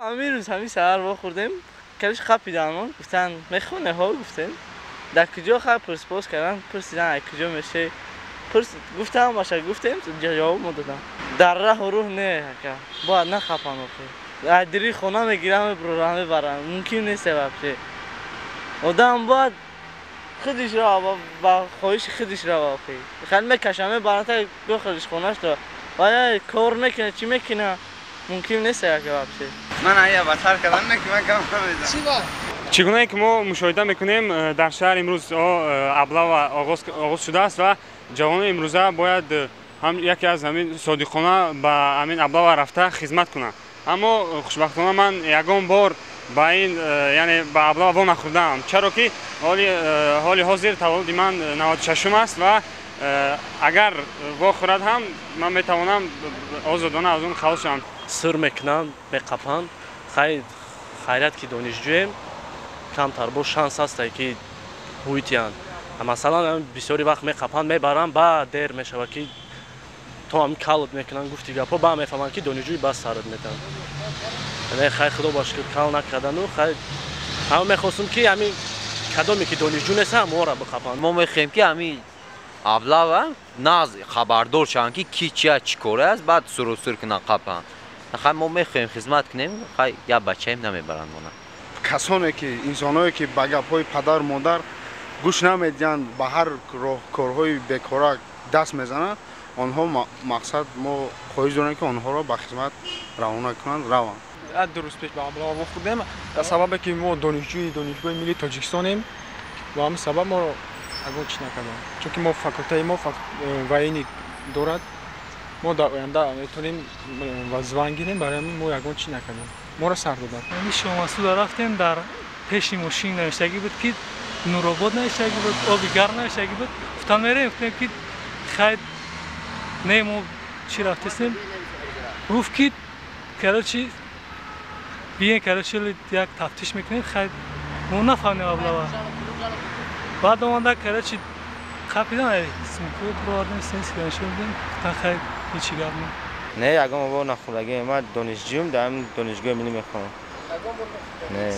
همین روز همین سهر با خوردیم کلش خپیدن گفتن میخونه ها گفتن در کجا خب پرسپوز کردن پرسیدن کجا میشه گفتم باشه گفتیم جواب ما دادم در راه و روح نه باید نخپن آخه دری خونه میگیرم برنامه برام ممکن نیست بشه آدم باید خودش را با خواهش خودش را واقعی خیلی میکشمه برای تا خودش خونهش را باید کار میکنه چی میکنه ممکن نیست که بشه من آیا بطر کردم نه که من کم نمیدم چگونه که ما مشاهده میکنیم در شهر امروز ابلاو آغاز شده است و جوانان امروزه باید هم یکی از همین صادقانه به همین ابلاو رفته خدمت کنند اما خوشبختانه من یگان بار با این یعنی به ابلاو وا نخوردم چرا که حال حاضر تولد من 96 است و اگر وا خورد هم من میتوانم آزادانه از اون خلاص شوم سر میکنن میقپن خیرت که دانشجویم کمتر با شانس است که هویتیان مثلا بسیاری وقت میقپن میبرن بعد دیر میشود که تو هم کالت میکنن گفتی گپا با میفهمن که دانشجوی بس سرت میتن یعنی خیلی خدا باشه که کال نکردن و خیلی همه میخواستم که همین کدامی که دانشجو نیست هم ما را بقپن ما میخوایم که همین ابلاو ناز خبردار شن که کی چی کاره است بعد سر کنن قپن خیلی ما میخوایم خدمت کنیم خیلی یا بچه‌ایم نمیبرن ما کسانی که انسانایی که به گپ‌های پدر مادر گوش نمیدن به هر کارهای بیکار دست میزنن آنها مقصد ما خواهش داریم که آنها را به خدمت روانه کنند روان درست پیش به ابلاو خوردیم در سبب که ما دانشجوی ملی تاجیکستانیم و همین سبب ما رو اگه چی نکردیم چون که ما فاکولته ما وینی دارد ما در آینده میتونیم وظیفه گیریم برای همین ما یگان چی نکردیم ما را سر دادن یعنی شما سودا رفتیم در پیش ماشین نوشتگی بود که نورآباد نوشتگی بود آبی گرم نوشتگی بود گفتم میریم که خیلی نه ما چی رفتیم گفت که کراچی بیاین کراچی یک تفتیش میکنیم خیلی ما نفهمیم ابلاو بعد اومده کراچی خپیدن سمکوت رو نیست که نشدیم خیلی هیچی گرم نه یگان ما نخوردگی ما دانشجویم دارم دانشگاه ملی میخوام نه